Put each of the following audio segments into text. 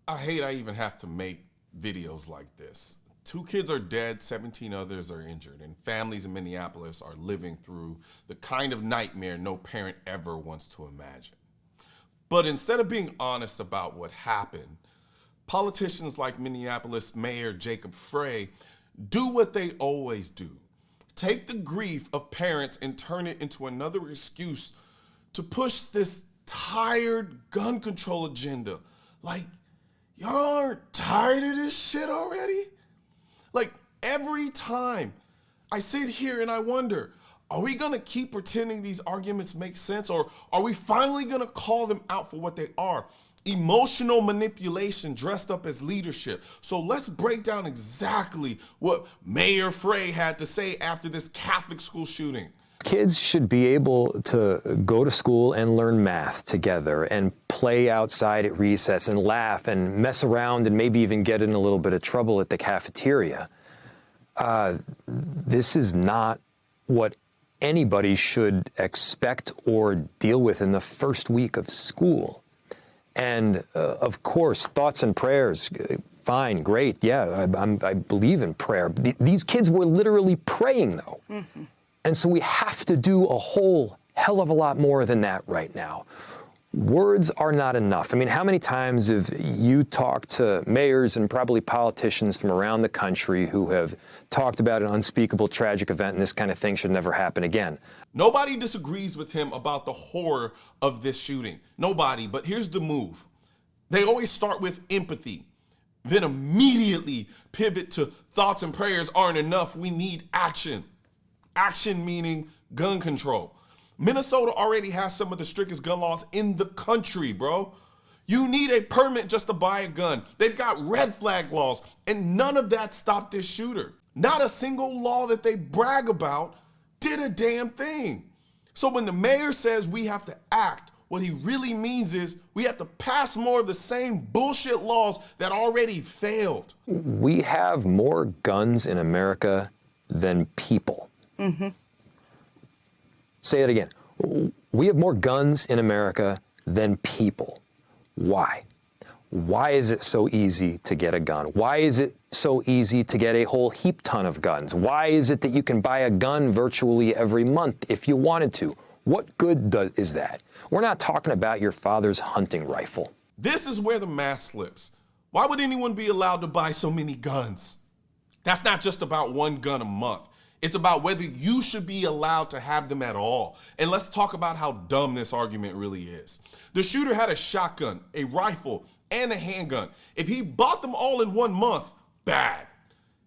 I hate I even have to make videos like this. 2 kids are dead, 17 others are injured, and families in Minneapolis are living through the kind of nightmare no parent ever wants to imagine. But instead of being honest about what happened, politicians like Minneapolis Mayor Jacob Frey do what they always do. Take the grief of parents and turn it into another excuse to push this tired gun control agenda. Like, y'all aren't tired of this shit already? Like, every time I sit here and I wonder, are we gonna keep pretending these arguments make sense, or are we finally gonna call them out for what they are? Emotional manipulation dressed up as leadership. So let's break down exactly what Mayor Frey had to say after this Catholic school shooting. Kids should be able to go to school and learn math together and play outside at recess and laugh and mess around and maybe even get in a little bit of trouble at the cafeteria. This is not what anybody should expect or deal with in the first week of school. And of course, thoughts and prayers, fine, great, yeah, I believe in prayer. These kids were literally praying, though. Mm-hmm. And so we have to do a whole hell of a lot more than that right now. Words are not enough. I mean, how many times have you talked to mayors and probably politicians from around the country who have talked about an unspeakable tragic event and this kind of thing should never happen again? Nobody disagrees with him about the horror of this shooting. Nobody, but here's the move. They always start with empathy, then immediately pivot to thoughts and prayers aren't enough, we need action. Action meaning gun control. Minnesota already has some of the strictest gun laws in the country, bro. You need a permit just to buy a gun. They've got red flag laws, and none of that stopped this shooter. Not a single law that they brag about did a damn thing. So when the mayor says we have to act, what he really means is we have to pass more of the same bullshit laws that already failed. We have more guns in America than people. Mm-hmm. Say it again. We have more guns in America than people. Why? Why is it so easy to get a gun? Why is it so easy to get a whole heap ton of guns? Why is it that you can buy a gun virtually every month if you wanted to? What good is that? We're not talking about your father's hunting rifle. This is where the mask slips. Why would anyone be allowed to buy so many guns? That's not just about one gun a month. It's about whether you should be allowed to have them at all. And let's talk about how dumb this argument really is. The shooter had a shotgun, a rifle, and a handgun. If he bought them all in 1 month, bad.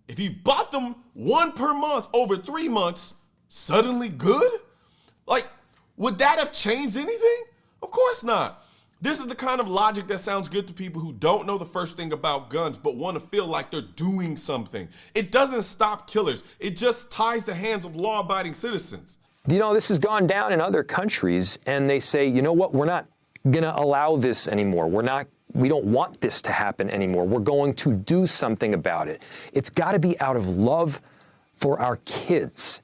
If he bought them one per month over 3 months, suddenly good? Like, would that have changed anything? Of course not. This is the kind of logic that sounds good to people who don't know the first thing about guns but want to feel like they're doing something. It doesn't stop killers. It just ties the hands of law-abiding citizens. You know, this has gone down in other countries, and they say, you know what, we're not going to allow this anymore. We don't want this to happen anymore. We're going to do something about it. It's got to be out of love for our kids.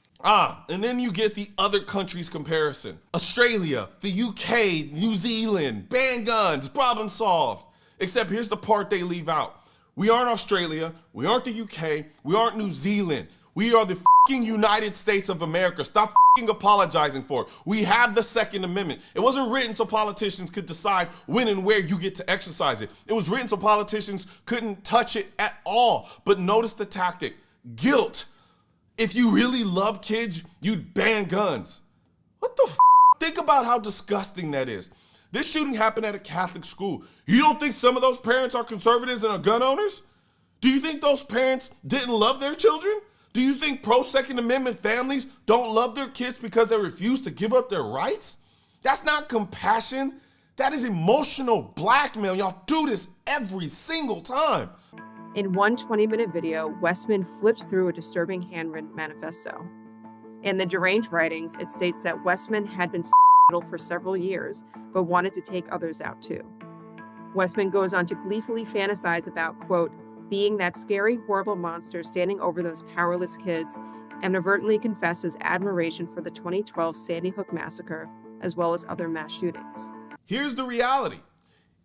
And then you get the other countries comparison. Australia, the UK, New Zealand, ban guns, problem solved. Except here's the part they leave out. We aren't Australia, we aren't the UK, we aren't New Zealand. We are the fucking United States of America. Stop fucking apologizing for it. We have the Second Amendment. It wasn't written so politicians could decide when and where you get to exercise it. It was written so politicians couldn't touch it at all. But notice the tactic, guilt. If you really love kids, you'd ban guns. What the f***? Think about how disgusting that is. This shooting happened at a Catholic school. You don't think some of those parents are conservatives and are gun owners? Do you think those parents didn't love their children? Do you think pro-Second Amendment families don't love their kids because they refuse to give up their rights? That's not compassion. That is emotional blackmail. Y'all do this every single time. In one 20-minute video, Westman flips through a disturbing handwritten manifesto. In the deranged writings, it states that Westman had been for several years, but wanted to take others out too. Westman goes on to gleefully fantasize about, quote, being that scary, horrible monster standing over those powerless kids, and inadvertently confesses admiration for the 2012 Sandy Hook massacre, as well as other mass shootings. Here's the reality.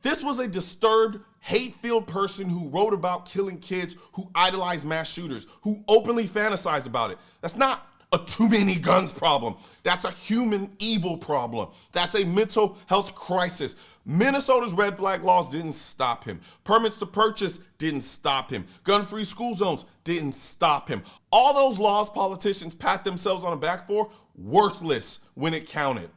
This was a disturbed, hate-filled person who wrote about killing kids, who idolized mass shooters, who openly fantasized about it. That's not a too many guns problem. That's a human evil problem. That's a mental health crisis. Minnesota's red flag laws didn't stop him. Permits to purchase didn't stop him. Gun-free school zones didn't stop him. All those laws politicians pat themselves on the back for, worthless when it counted.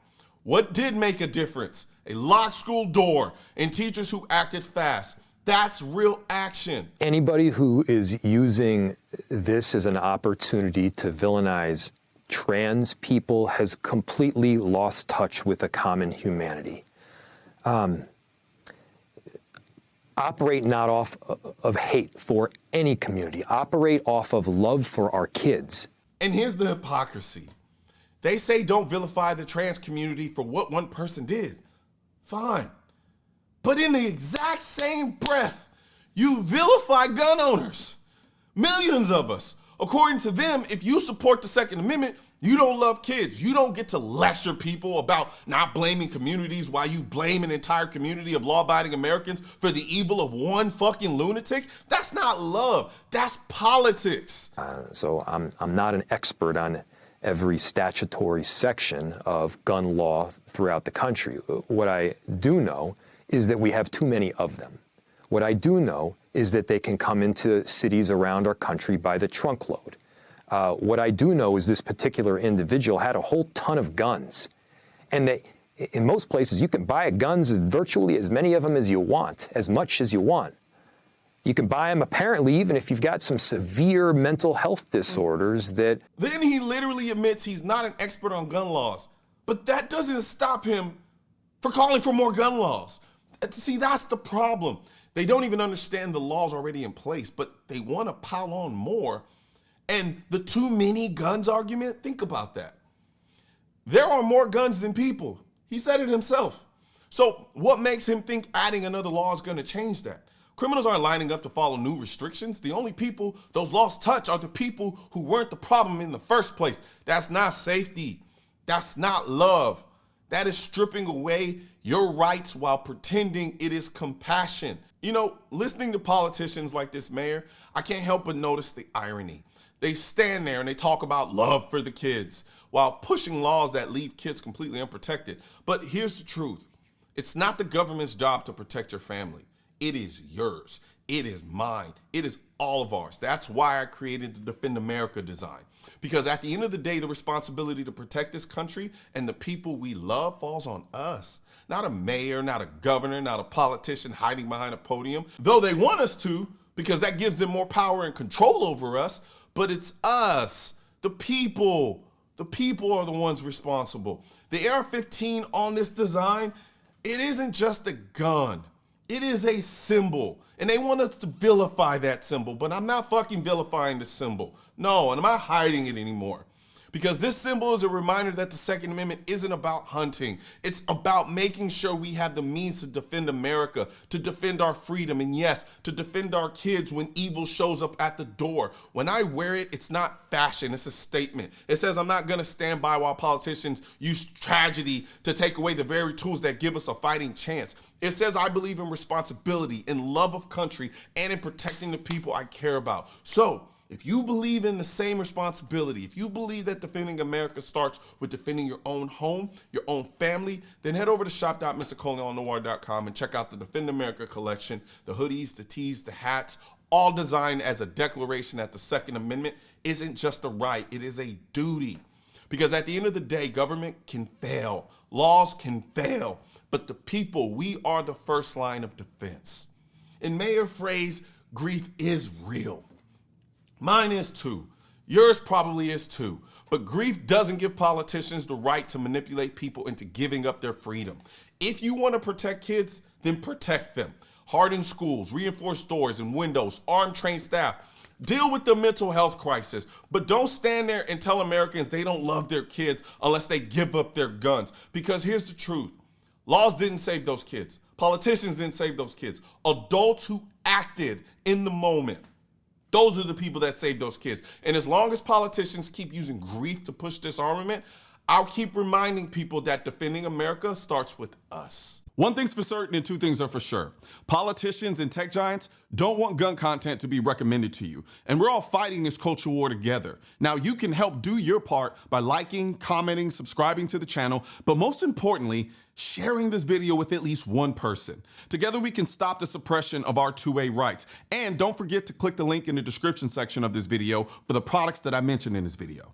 What did make a difference? A locked school door and teachers who acted fast. That's real action. Anybody who is using this as an opportunity to villainize trans people has completely lost touch with a common humanity. Operate not off of hate for any community. Operate off of love for our kids. And here's the hypocrisy. They say don't vilify the trans community for what one person did. Fine. But in the exact same breath, you vilify gun owners. Millions of us. According to them, if you support the Second Amendment, you don't love kids. You don't get to lecture people about not blaming communities while you blame an entire community of law-abiding Americans for the evil of one fucking lunatic. That's not love. That's politics. So I'm not an expert on every statutory section of gun law throughout the country. What I do know is that we have too many of them. What I do know is that they can come into cities around our country by the trunkload. What I do know is this particular individual had a whole ton of guns. And in most places, you can buy guns, virtually as many of them as you want, as much as you want. You can buy them, apparently, even if you've got some severe mental health disorders that... Then he literally admits he's not an expert on gun laws. But that doesn't stop him for calling for more gun laws. See, that's the problem. They don't even understand the laws already in place, but they want to pile on more. And the too many guns argument, think about that. There are more guns than people. He said it himself. So what makes him think adding another law is going to change that? Criminals aren't lining up to follow new restrictions. The only people those laws touch are the people who weren't the problem in the first place. That's not safety. That's not love. That is stripping away your rights while pretending it is compassion. You know, listening to politicians like this mayor, I can't help but notice the irony. They stand there and they talk about love for the kids while pushing laws that leave kids completely unprotected. But here's the truth. It's not the government's job to protect your family. It is yours. It is mine. It is all of ours. That's why I created the Defend America design. Because at the end of the day, the responsibility to protect this country and the people we love falls on us. Not a mayor, not a governor, not a politician hiding behind a podium. Though they want us to, because that gives them more power and control over us. But it's us, the people. The people are the ones responsible. The AR-15 on this design, it isn't just a gun. It is a symbol. And they want us to vilify that symbol, but I'm not fucking vilifying the symbol. No, and I'm not hiding it anymore. Because this symbol is a reminder that the Second Amendment isn't about hunting. It's about making sure we have the means to defend America, to defend our freedom, and yes, to defend our kids when evil shows up at the door. When I wear it, it's not fashion, it's a statement. It says I'm not gonna stand by while politicians use tragedy to take away the very tools that give us a fighting chance. It says I believe in responsibility, in love of country, and in protecting the people I care about. So, if you believe in the same responsibility, if you believe that defending America starts with defending your own home, your own family, then head over to shop.mrcolionnoir.com and check out the Defend America collection, the hoodies, the tees, the hats, all designed as a declaration that the Second Amendment isn't just a right, it is a duty. Because at the end of the day, government can fail, laws can fail, but the people, we are the first line of defense. In Mayor Frey's, grief is real. Mine is too. Yours probably is too. But grief doesn't give politicians the right to manipulate people into giving up their freedom. If you want to protect kids, then protect them. Harden schools, reinforce doors and windows, arm trained staff. Deal with the mental health crisis, but don't stand there and tell Americans they don't love their kids unless they give up their guns. Because here's the truth. Laws didn't save those kids. Politicians didn't save those kids. Adults who acted in the moment. Those are the people that saved those kids. And as long as politicians keep using grief to push disarmament, I'll keep reminding people that defending America starts with us. One thing's for certain and two things are for sure. Politicians and tech giants don't want gun content to be recommended to you. And we're all fighting this culture war together. Now, you can help do your part by liking, commenting, subscribing to the channel, but most importantly, sharing this video with at least one person. Together, we can stop the suppression of our 2A rights. And don't forget to click the link in the description section of this video for the products that I mentioned in this video.